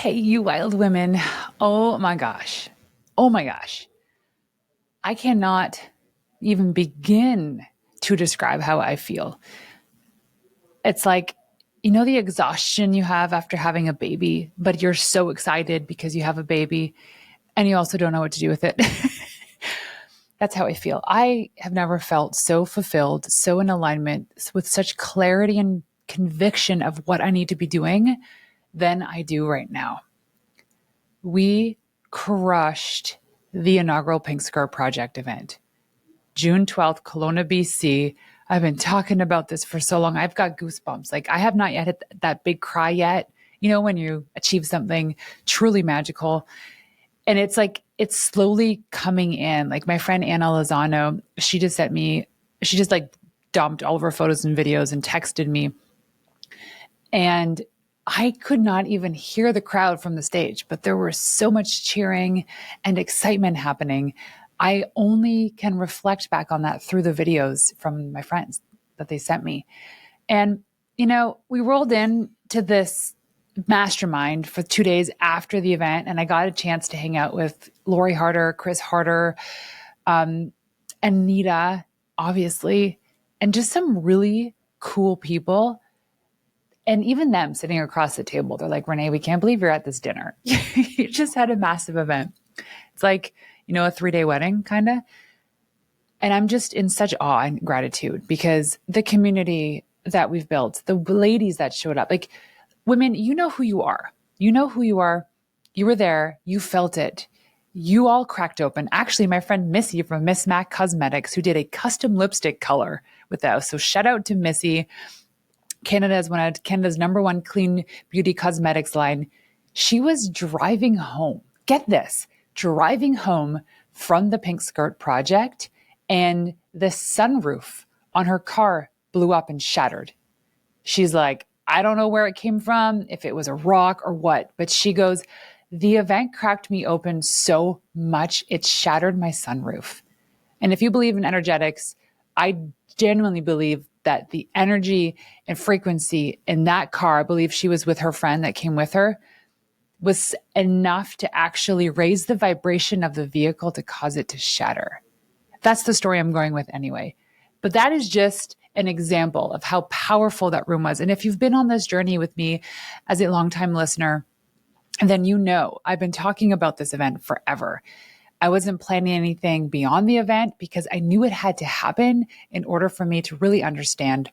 Hey, you wild women. Oh my gosh. Oh my gosh. I cannot even begin to describe how I feel. It's like, the exhaustion you have after having a baby, but you're so excited because you have a baby and you also don't know what to do with it. That's how I feel. I have never felt so fulfilled, so in alignment, with such clarity and conviction of what I need to be doing than I do right now. We crushed the inaugural Pink Skirt Project event. June 12th, Kelowna, BC. I've been talking about this for so long. I've got goosebumps. Like, I have not yet hit that big cry yet. When you achieve something truly magical. And it's like, it's slowly coming in. Like, my friend Anna Lozano, she just dumped all of her photos and videos and texted me. And I could not even hear the crowd from the stage, but there was so much cheering and excitement happening. I only can reflect back on that through the videos from my friends that they sent me. And, we rolled in to this mastermind for 2 days after the event, and I got a chance to hang out with Lori Harder, Chris Harder, Anita, obviously, and just some really cool people. And even them sitting across the table, they're like, Renee, we can't believe you're at this dinner. You just had a massive event. It's like, a 3-day wedding kind of. And I'm just in such awe and gratitude because the community that we've built, the ladies that showed up, like, women, you know who you are. You know who you are. You were there. You felt it. You all cracked open. Actually, my friend Missy from Miss Mac Cosmetics, who did a custom lipstick color with us. So shout out to Missy. Canada is one of Canada's #1 clean beauty cosmetics line. She was driving home. Get this, driving home from the Pink Skirt Project, and the sunroof on her car blew up and shattered. She's like, I don't know where it came from, if it was a rock or what, but she goes, the event cracked me open so much, it shattered my sunroof. And if you believe in energetics, I genuinely believe that the energy and frequency in that car, I believe she was with her friend that came with her, was enough to actually raise the vibration of the vehicle to cause it to shatter. That's the story I'm going with anyway. But that is just an example of how powerful that room was. And if you've been on this journey with me as a longtime listener, then I've been talking about this event forever. I wasn't planning anything beyond the event because I knew it had to happen in order for me to really understand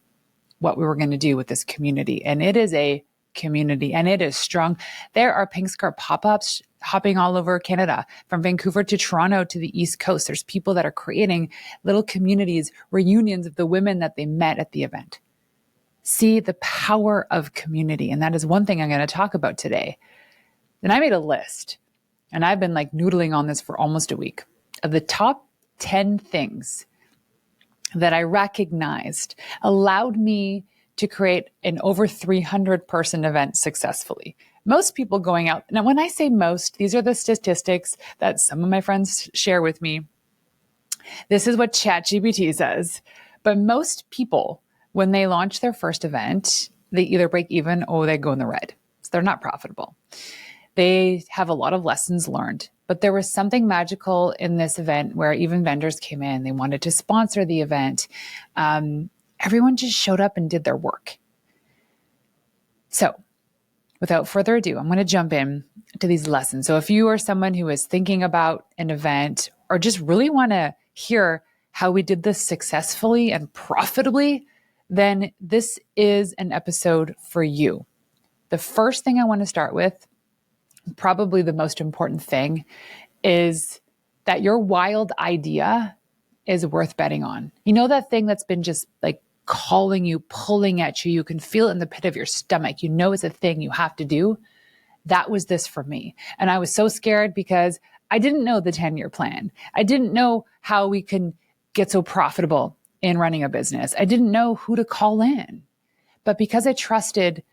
what we were going to do with this community. And it is a community and it is strong. There are Pink Skirt pop-ups hopping all over Canada, from Vancouver to Toronto to the East Coast. There's people that are creating little communities, reunions of the women that they met at the event. See the power of community. And that is one thing I'm going to talk about today. Then I made a list, and I've been noodling on this for almost a week, of the top 10 things that I recognized allowed me to create an over 300 person event successfully. Most people going out, now when I say most, these are the statistics that some of my friends share with me. This is what ChatGPT says. But most people, when they launch their first event, they either break even or they go in the red. So they're not profitable. They have a lot of lessons learned, but there was something magical in this event where even vendors came in. They wanted to sponsor the event. Everyone just showed up and did their work. So without further ado, I'm going to jump in to these lessons. So if you are someone who is thinking about an event or just really want to hear how we did this successfully and profitably, then this is an episode for you. The first thing I want to start with, probably the most important thing, is that your wild idea is worth betting on. You know, that thing that's been just calling you, pulling at you. You can feel it in the pit of your stomach. You know it's a thing you have to do. That was this for me. And I was so scared because I didn't know the 10-year plan. I didn't know how we can get so profitable in running a business. I didn't know who to call in. But because I trusted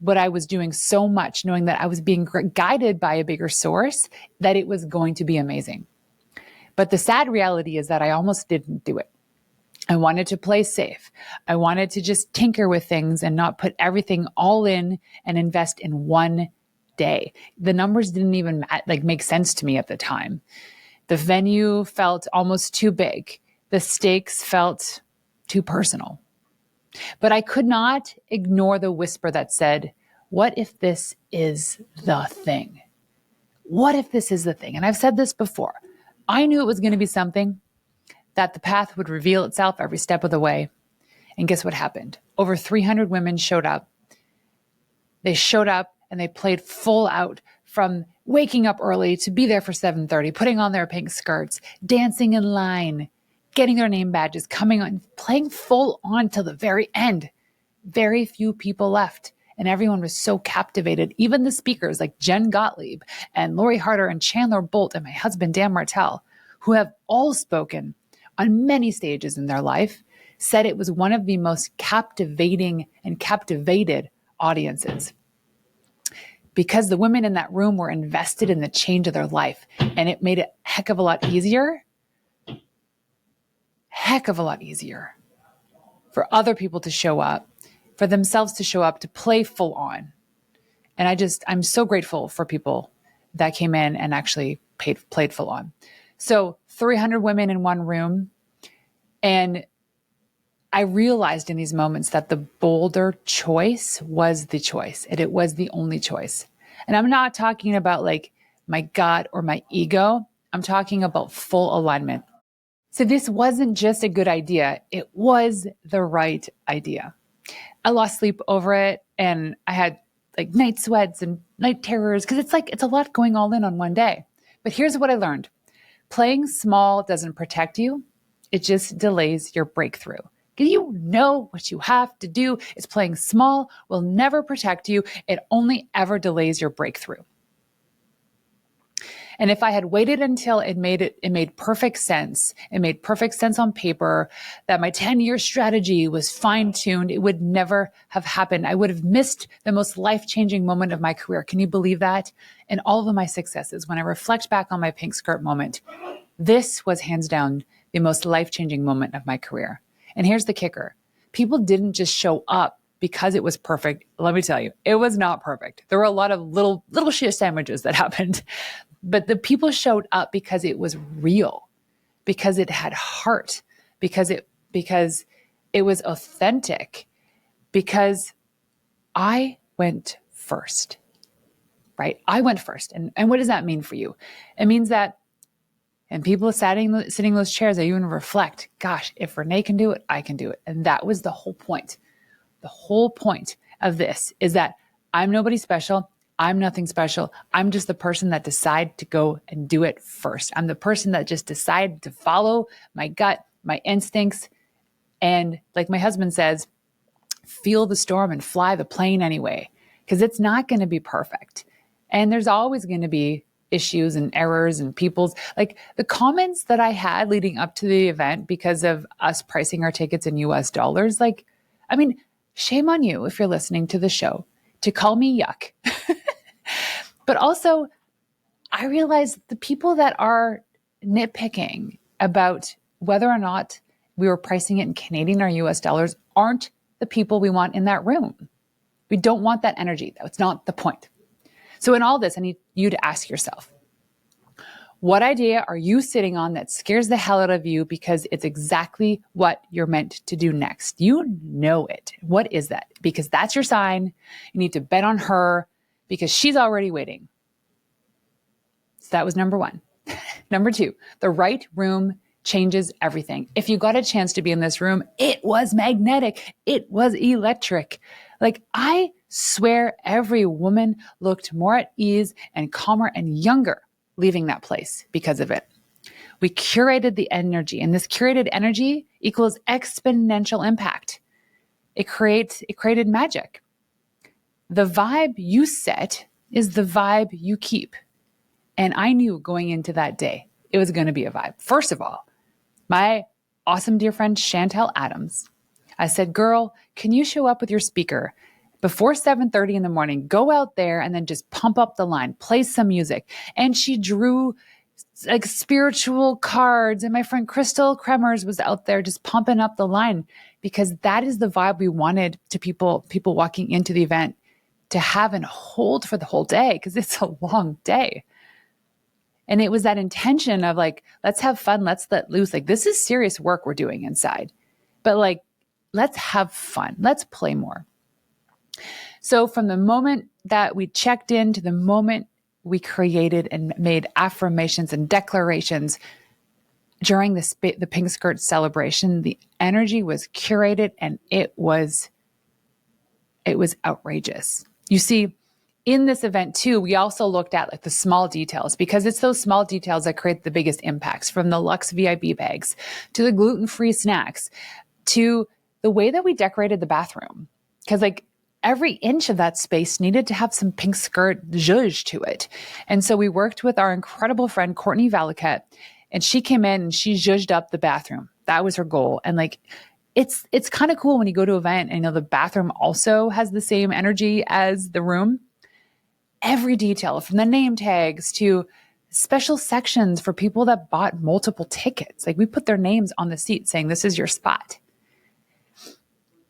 what I was doing so much, knowing that I was being guided by a bigger source, that it was going to be amazing. But the sad reality is that I almost didn't do it. I wanted to play safe. I wanted to just tinker with things and not put everything all in and invest in one day. The numbers didn't even make sense to me at the time. The venue felt almost too big. The stakes felt too personal. But I could not ignore the whisper that said, what if this is the thing? What if this is the thing? And I've said this before. I knew it was going to be something, that the path would reveal itself every step of the way. And guess what happened? Over 300 women showed up. They showed up and they played full out, from waking up early to be there for 7:30, putting on their pink skirts, dancing in line, getting their name badges, coming on, playing full on till the very end. Very few people left. And everyone was so captivated. Even the speakers like Jen Gottlieb and Lori Harder and Chandler Bolt and my husband, Dan Martell, who have all spoken on many stages in their life, said it was one of the most captivating and captivated audiences. Because the women in that room were invested in the change of their life. And it made it a heck of a lot easier for other people to show up, for themselves to show up, to play full on. And I'm so grateful for people that came in and actually played full on. So 300 women in one room. And I realized in these moments that the bolder choice was the choice, and it was the only choice. And I'm not talking about like my gut or my ego. I'm talking about full alignment. So this wasn't just a good idea. It was the right idea. I lost sleep over it, and I had like night sweats and night terrors because it's a lot going all in on one day. But here's what I learned. Playing small doesn't protect you. It just delays your breakthrough. You know what you have to do. It's playing small will never protect you. It only ever delays your breakthrough. And if I had waited until it made perfect sense, it made perfect sense on paper, that my 10-year strategy was fine-tuned, it would never have happened. I would have missed the most life-changing moment of my career. Can you believe that? And all of my successes, when I reflect back on my pink skirt moment, this was hands down the most life-changing moment of my career. And here's the kicker. People didn't just show up because it was perfect. Let me tell you, it was not perfect. There were a lot of little shit sandwiches that happened. But the people showed up because it was real, because it had heart, because it was authentic, because I went first, right? I went first. And what does that mean for you? It means that, and people sitting in those chairs, they even reflect, gosh, if Renee can do it, I can do it. And that was the whole point. The whole point of this is that I'm nobody special. I'm nothing special. I'm just the person that decided to go and do it first. I'm the person that just decided to follow my gut, my instincts, and like my husband says, feel the storm and fly the plane anyway, because it's not going to be perfect. And there's always going to be issues and errors and people's, like the comments that I had leading up to the event because of us pricing our tickets in US dollars. Like, I mean, shame on you if you're listening to the show to call me yuck. But also, I realized the people that are nitpicking about whether or not we were pricing it in Canadian or US dollars aren't the people we want in that room. We don't want that energy. That's not the point. So in all this, I need you to ask yourself, what idea are you sitting on that scares the hell out of you because it's exactly what you're meant to do next? You know it. What is that? Because that's your sign. You need to bet on her because she's already waiting. So that was number one. Number two, the right room changes everything. If you got a chance to be in this room, it was magnetic. It was electric. Like, I swear every woman looked more at ease and calmer and younger leaving that place because of it. We curated the energy, and this curated energy equals exponential impact. It created magic. The vibe you set is the vibe you keep. And I knew going into that day, it was going to be a vibe. First of all, my awesome dear friend Chantel Adams, I said, girl, can you show up with your speaker before 7:30 in the morning? Go out there and then just pump up the line, play some music. And she drew like spiritual cards. And my friend Crystal Kremers was out there just pumping up the line because that is the vibe we wanted to people walking into the event to have and hold for the whole day because it's a long day. And it was that intention of like, let's have fun, let's let loose. Like, this is serious work we're doing inside, but like, let's have fun, let's play more. So from the moment that we checked in to the moment we created and made affirmations and declarations during the pink skirt celebration, the energy was curated and it was outrageous. You see, in this event too, we also looked at like the small details because it's those small details that create the biggest impacts, from the luxe VIP bags to the gluten-free snacks to the way that we decorated the bathroom. Because like every inch of that space needed to have some pink skirt zhuzh to it. And so we worked with our incredible friend, Courtney Valaket, and she came in and she zhuzhed up the bathroom. That was her goal. And like, it's kind of cool when you go to an event and the bathroom also has the same energy as the room. Every detail, from the name tags to special sections for people that bought multiple tickets. Like, we put their names on the seat saying, this is your spot.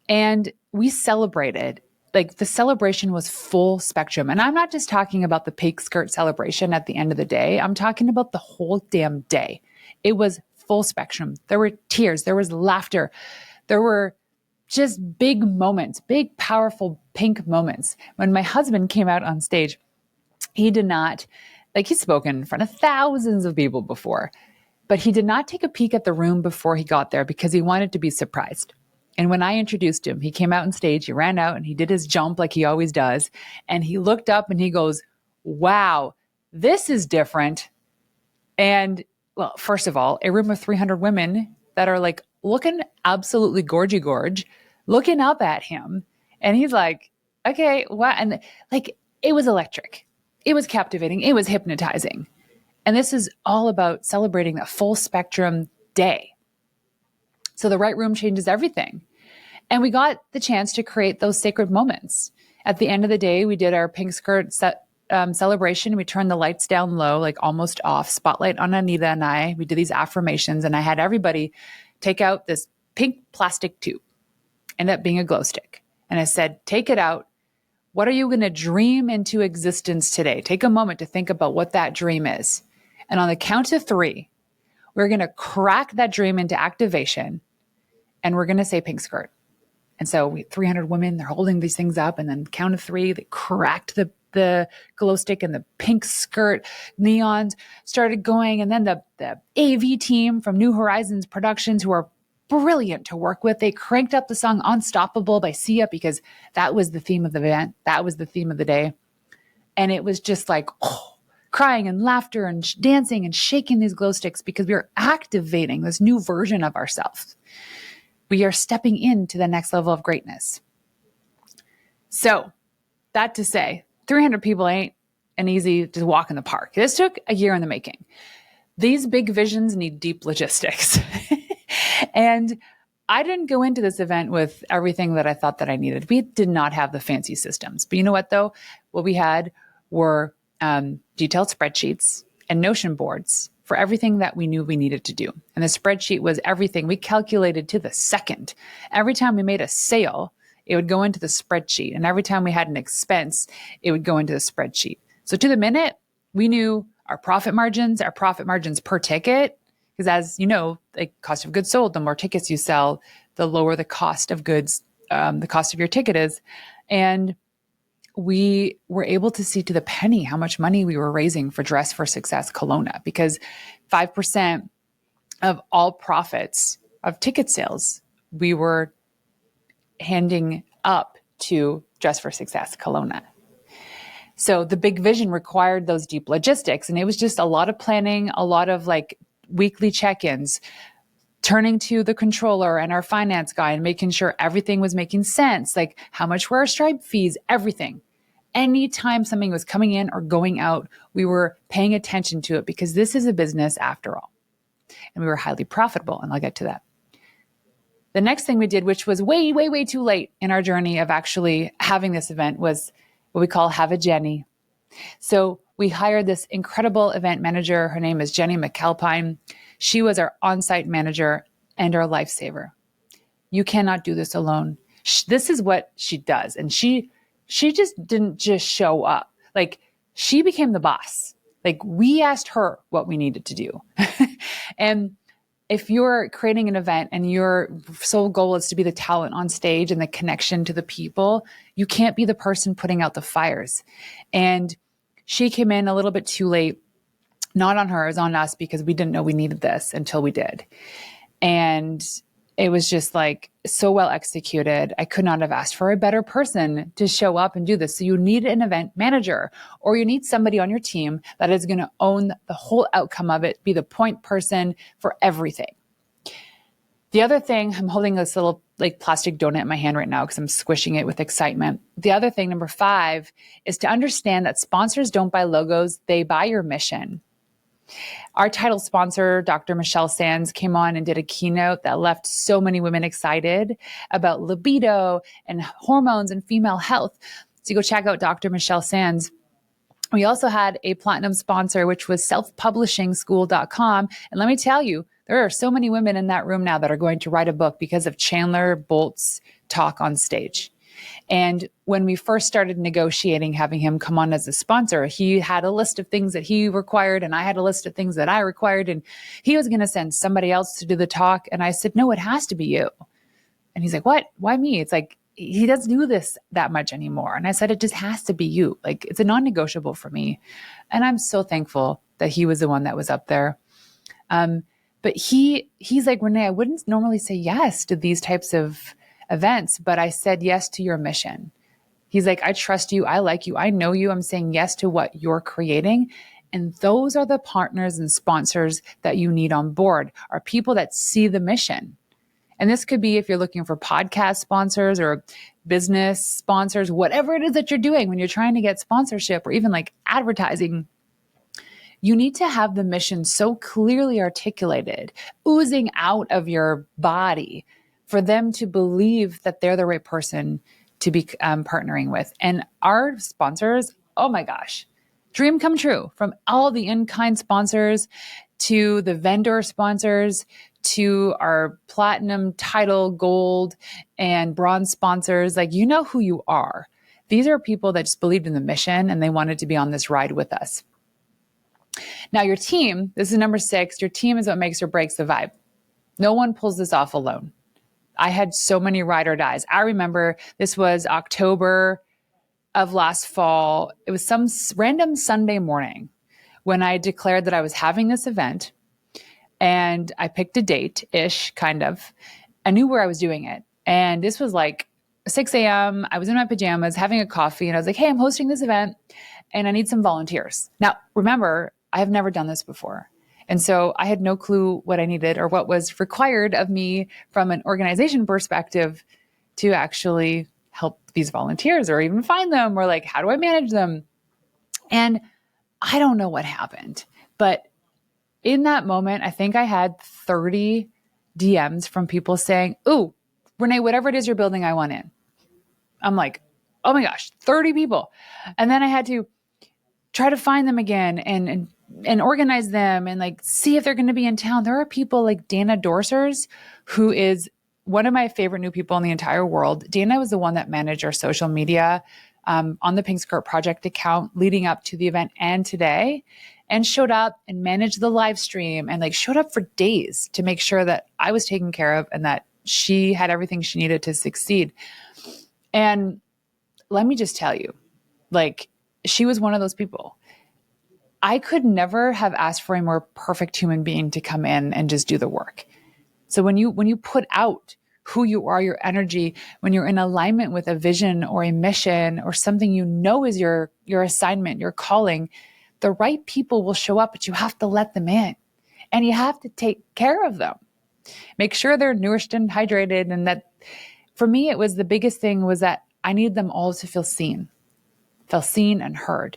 And we celebrated. Like, the celebration was full spectrum. And I'm not just talking about the pink skirt celebration at the end of the day. I'm talking about the whole damn day. It was full spectrum. There were tears. There was laughter. There were just big moments, big, powerful pink moments. When my husband came out on stage, he did not, like, he's spoken in front of thousands of people before, but he did not take a peek at the room before he got there because he wanted to be surprised. And when I introduced him, he came out on stage, he ran out and he did his jump like he always does. And he looked up and he goes, wow, this is different. And well, first of all, a room of 300 women that are like looking absolutely gorgy, looking up at him. And he's like, okay, what? And like, it was electric. It was captivating. It was hypnotizing. And this is all about celebrating a full spectrum day. So the right room changes everything. And we got the chance to create those sacred moments. At the end of the day, we did our pink skirt celebration. We turned the lights down low, like almost off, spotlight on Anita and I. We did these affirmations and I had everybody take out this pink plastic tube, ended up being a glow stick. And I said, take it out. What are you going to dream into existence today? Take a moment to think about what that dream is. And on the count of 3, we're going to crack that dream into activation and we're going to say pink skirt. And so we 300 women, they're holding these things up, and then count of 3, they cracked the glow stick and the pink skirt neons started going. And then the AV team from New Horizons Productions, who are brilliant to work with, they cranked up the song Unstoppable by Sia because that was the theme of the event. That was the theme of the day. And it was just like, crying and laughter and dancing and shaking these glow sticks because we are activating this new version of ourselves. We are stepping into the next level of greatness. So that to say, 300 people ain't an easy to walk in the park. This took a year in the making. These big visions need deep logistics. And I didn't go into this event with everything that I thought that I needed. We did not have the fancy systems. But you know what, though? What we had were detailed spreadsheets and Notion boards for everything that we knew we needed to do. And the spreadsheet was everything. We calculated to the second. Every time we made a sale, it would go into the spreadsheet. And every time we had an expense, it would go into the spreadsheet. So to the minute, we knew our profit margins per ticket, because as you know, like cost of goods sold, the more tickets you sell, the lower the cost of goods, the cost of your ticket is. And we were able to see to the penny how much money we were raising for Dress for Success Kelowna, because 5% of all profits of ticket sales we were handing up to Dress for Success Kelowna. So the big vision required those deep logistics. And it was just a lot of planning, a lot of like weekly check-ins, turning to the controller and our finance guy and making sure everything was making sense. Like, how much were our Stripe fees? Everything. Anytime something was coming in or going out, we were paying attention to it because this is a business after all. And we were highly profitable. And I'll get to that. The next thing we did, which was way, way, way too late in our journey of actually having this event, was what we call Have a Jenny. So we hired this incredible event manager. Her name is Jenny McAlpine. She was our on-site manager and our lifesaver. You cannot do this alone. This is what she does. And she she just didn't just show up. Like she became the boss. Like we asked her what we needed to do. And if you're creating an event and your sole goal is to be the talent on stage and the connection to the people, you can't be the person putting out the fires. And she came in a little bit too late, not on her, it was on us because we didn't know we needed this until we did. And it was just like so well executed. I could not have asked for a better person to show up and do this. So you need an event manager, or you need somebody on your team that is going to own the whole outcome of it, be the point person for everything. The other thing, I'm holding this little like plastic donut in my hand right now because I'm squishing it with excitement. The other thing, number 5, is to understand that sponsors don't buy logos, they buy your mission. Our title sponsor, Dr. Michelle Sands, came on and did a keynote that left so many women excited about libido and hormones and female health. So you go check out Dr. Michelle Sands. We also had a platinum sponsor, which was selfpublishingschool.com. And let me tell you, there are so many women in that room now that are going to write a book because of Chandler Bolt's talk on stage. And when we first started negotiating having him come on as a sponsor, he had a list of things that he required and I had a list of things that I required, and he was going to send somebody else to do the talk. And I said, no, it has to be you. And he's like, what? Why me? It's like, he doesn't do this that much anymore. And I said, it just has to be you. Like, it's a non-negotiable for me. And I'm so thankful that he was the one that was up there. But he's like, Renee, I wouldn't normally say yes to these types of events, but I said yes to your mission. He's like, I trust you. I like you. I know you. I'm saying yes to what you're creating. And those are the partners and sponsors that you need on board, are people that see the mission. And this could be if you're looking for podcast sponsors or business sponsors, whatever it is that you're doing when you're trying to get sponsorship or even like advertising. You need to have the mission so clearly articulated, oozing out of your body for them to believe that they're the right person to be partnering with. And our sponsors, oh my gosh, dream come true, from all the in-kind sponsors to the vendor sponsors to our platinum, title, gold, and bronze sponsors. Like, you know who you are. These are people that just believed in the mission and they wanted to be on this ride with us. Now, your team, this is number 6, your team is what makes or breaks the vibe. No one pulls this off alone. I had so many ride or dies. I remember this was October of last fall. It was some random Sunday morning when I declared that I was having this event, and I picked a date-ish, kind of. I knew where I was doing it. And this was like 6 a.m. I was in my pajamas having a coffee, and I was like, hey, I'm hosting this event and I need some volunteers. Now, remember, I have never done this before. And so I had no clue what I needed or what was required of me from an organization perspective to actually help these volunteers or even find them, or like, how do I manage them? And I don't know what happened, but in that moment, I think I had 30 DMs from people saying, ooh, Renee, whatever it is you're building, I want in. I'm like, oh my gosh, 30 people. And then I had to try to find them again and organize them and like see if they're going to be in town. There are people like Dana Dorsers, who is one of my favorite new people in the entire world. Dana was the one that managed our social media on the Pink Skirt Project account leading up to the event and today, and showed up and managed the live stream and like showed up for days to make sure that I was taken care of and that she had everything she needed to succeed. And let me just tell you, like, she was one of those people. I could never have asked for a more perfect human being to come in and just do the work. So when you put out who you are, your energy, when you're in alignment with a vision or a mission or something you know is your assignment, your calling, the right people will show up, but you have to let them in and you have to take care of them. Make sure they're nourished and hydrated. And that, for me, it was the biggest thing was that I needed them all to feel seen and heard.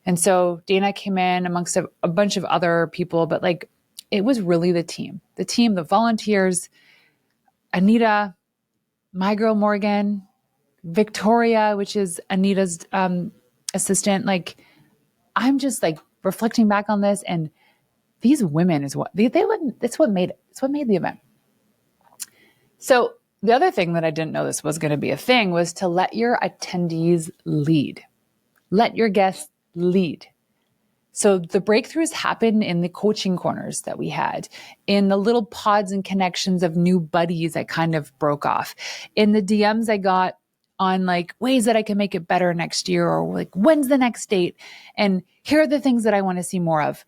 And so Dana came in amongst a bunch of other people, but like, it was really the team, the volunteers, Anita, my girl Morgan, Victoria, which is Anita's assistant. Like, I'm just like reflecting back on this, and these women is what it's what made it. It's what made the event. So The other thing that I didn't know this was going to be a thing was to let your attendees lead. Let your guests lead. So the breakthroughs happen in the coaching corners that we had, in the little pods and connections of new buddies I kind of broke off, in the DMs I got on like ways that I can make it better next year, or like when's the next date, and here are the things that I want to see more of.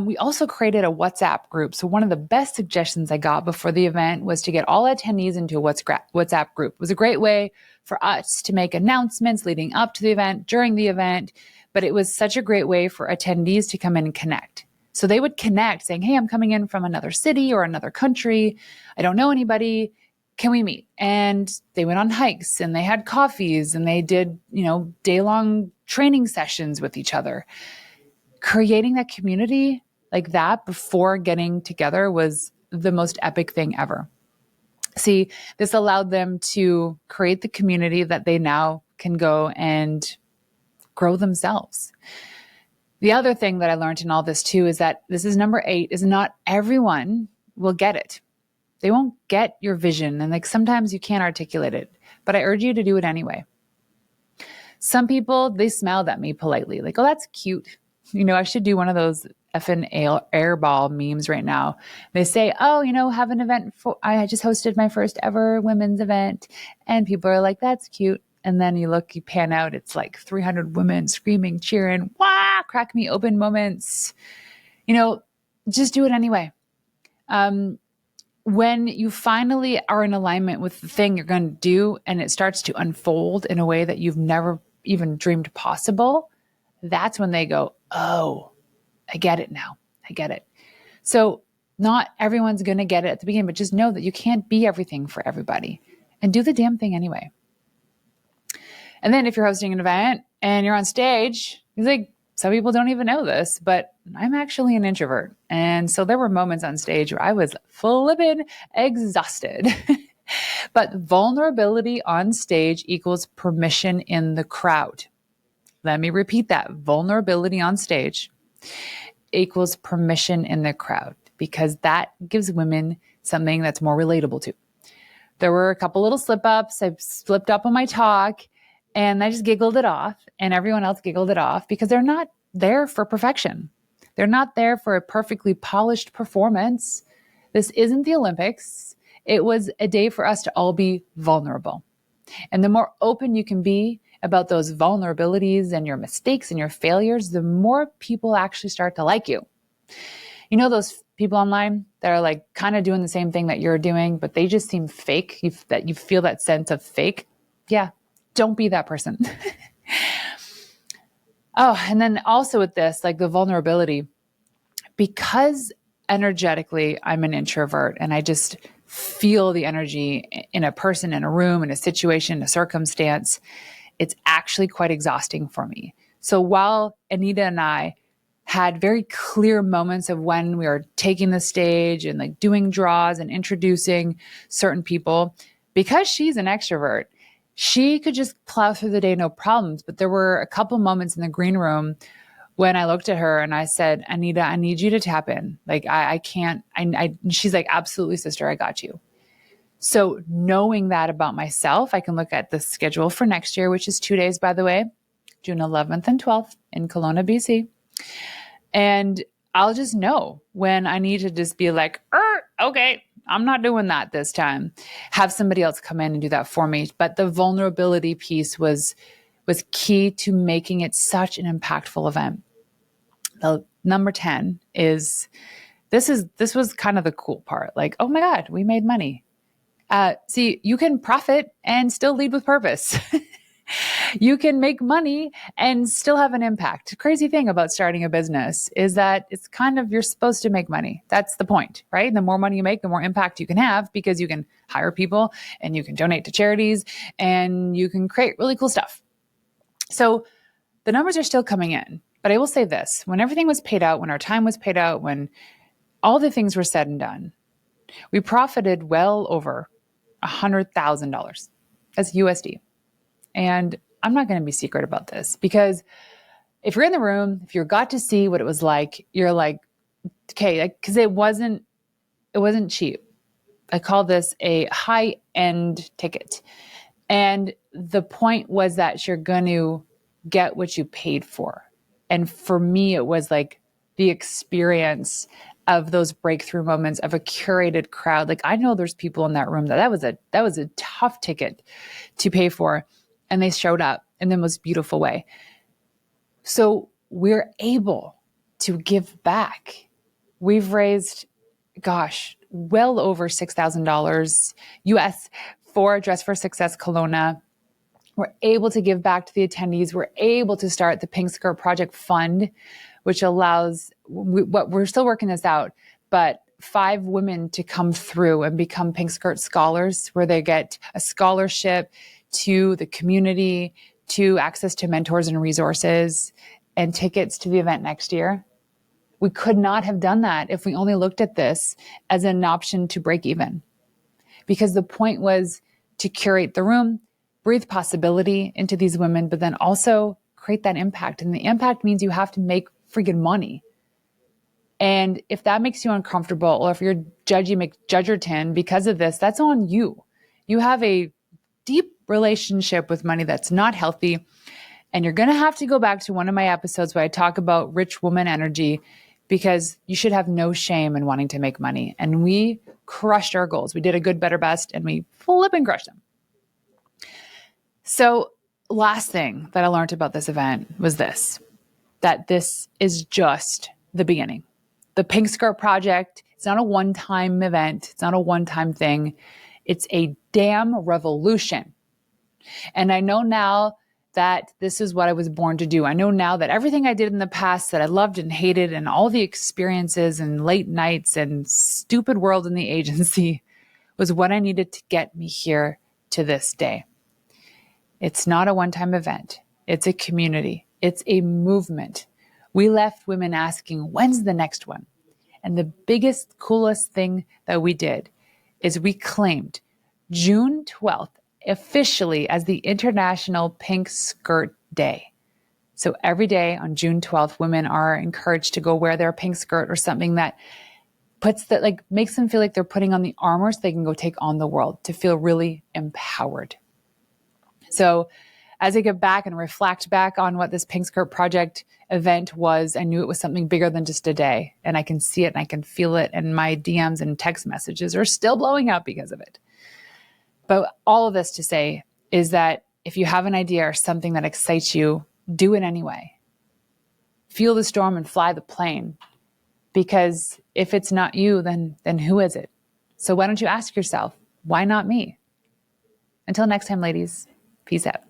We also created a WhatsApp group. So one of the best suggestions I got before the event was to get all attendees into a WhatsApp group. It was a great way for us to make announcements leading up to the event, during the event, but it was such a great way for attendees to come in and connect. So they would connect saying, hey, I'm coming in from another city or another country. I don't know anybody. Can we meet? And they went on hikes and they had coffees and they did, day-long training sessions with each other. Creating that community like that before getting together was the most epic thing ever. See, this allowed them to create the community that they now can go and grow themselves. The other thing that I learned in all this too is that this is number 8, is not everyone will get it. They won't get your vision. And like sometimes you can't articulate it, but I urge you to do it anyway. Some people, they smiled at me politely, like, oh, that's cute. I should do one of those effing airball memes right now. They say, oh, have an event I just hosted my first ever women's event. And people are like, that's cute. And then you pan out, it's like 300 women screaming, cheering, wah, crack me open moments. Just do it anyway. When you finally are in alignment with the thing you're going to do and it starts to unfold in a way that you've never even dreamed possible, that's when they go, oh, I get it now. I get it. So not everyone's going to get it at the beginning, but just know that you can't be everything for everybody, and do the damn thing anyway. And then if you're hosting an event and you're on stage, like some people don't even know this, but I'm actually an introvert. And so there were moments on stage where I was flippin' exhausted. But vulnerability on stage equals permission in the crowd. Let me repeat that. Vulnerability on stage equals permission in the crowd, because that gives women something that's more relatable to. There were a couple little slip-ups. I slipped up on my talk and I just giggled it off, and everyone else giggled it off, because they're not there for perfection. They're not there for a perfectly polished performance. This isn't the Olympics. It was a day for us to all be vulnerable. And the more open you can be about those vulnerabilities and your mistakes and your failures, the more people actually start to like you. Those people online that are like kind of doing the same thing that you're doing, but they just seem fake, that you feel that sense of fake. Yeah, don't be that person. Oh, and then also with this, like the vulnerability, because energetically I'm an introvert and I just feel the energy in a person, in a room, in a situation, a circumstance, it's actually quite exhausting for me. So while Anita and I had very clear moments of when we were taking the stage and like doing draws and introducing certain people, because she's an extrovert, she could just plow through the day, no problems. But there were a couple moments in the green room when I looked at her and I said, Anita, I need you to tap in. Like, I can't, she's like, absolutely, sister, I got you. So knowing that about myself, I can look at the schedule for next year, which is 2 days, by the way, June 11th and 12th in Kelowna, BC. And I'll just know when I need to just be like, okay, I'm not doing that this time. Have somebody else come in and do that for me. But the vulnerability piece was key to making it such an impactful event. The number 10 is, this was kind of the cool part. Like, oh my God, we made money. See, you can profit and still lead with purpose. You can make money and still have an impact. The crazy thing about starting a business is that it's kind of, you're supposed to make money. That's the point, right? The more money you make, the more impact you can have, because you can hire people and you can donate to charities and you can create really cool stuff. So the numbers are still coming in, but I will say this: when everything was paid out, when our time was paid out, when all the things were said and done, we profited well over $100,000 as USD. And I'm not going to be secret about this, because if you're in the room, if you got to see what it was like, you're like, okay, because it wasn't cheap. I call this a high-end ticket. And the point was that you're going to get what you paid for. And for me, it was like the experience of those breakthrough moments of a curated crowd. Like I know there's people in that room that was a tough ticket to pay for, and they showed up in the most beautiful way. So we're able to give back. We've raised, well over $6,000 US for Dress for Success Kelowna. We're able to give back to the attendees. We're able to start the Pink Skirt Project Fund, which allows, we're still working this out, but 5 women to come through and become Pink Skirt Scholars, where they get a scholarship to the community, to access to mentors and resources, and tickets to the event next year. We could not have done that if we only looked at this as an option to break even. Because the point was to curate the room, breathe possibility into these women, but then also create that impact. And the impact means you have to make friggin' money. And if that makes you uncomfortable, or if you're judgy McJudgerton because of this, that's on you. You have a deep relationship with money that's not healthy. And you're going to have to go back to one of my episodes where I talk about rich woman energy, because you should have no shame in wanting to make money. And we crushed our goals. We did a good, better, best, and we flipping crushed them. So last thing that I learned about this event was this, that this is just the beginning. The Pink Skirt Project, it's not a one-time event. It's not a one-time thing. It's a damn revolution. And I know now that this is what I was born to do. I know now that everything I did in the past that I loved and hated, and all the experiences and late nights and stupid world in the agency, was what I needed to get me here to this day. It's not a one-time event. It's a community. It's a movement. We left women asking, when's the next one? And the biggest, coolest thing that we did is we claimed June 12th officially as the International Pink Skirt Day. So every day on June 12th, women are encouraged to go wear their pink skirt or something that makes them feel like they're putting on the armor so they can go take on the world, to feel really empowered. So as I get back and reflect back on what this Pink Skirt Project event was, I knew it was something bigger than just a day. And I can see it and I can feel it. And my DMs and text messages are still blowing up because of it. But all of this to say is that if you have an idea or something that excites you, do it anyway. Feel the storm and fly the plane. Because if it's not you, then who is it? So why don't you ask yourself, why not me? Until next time, ladies, peace out.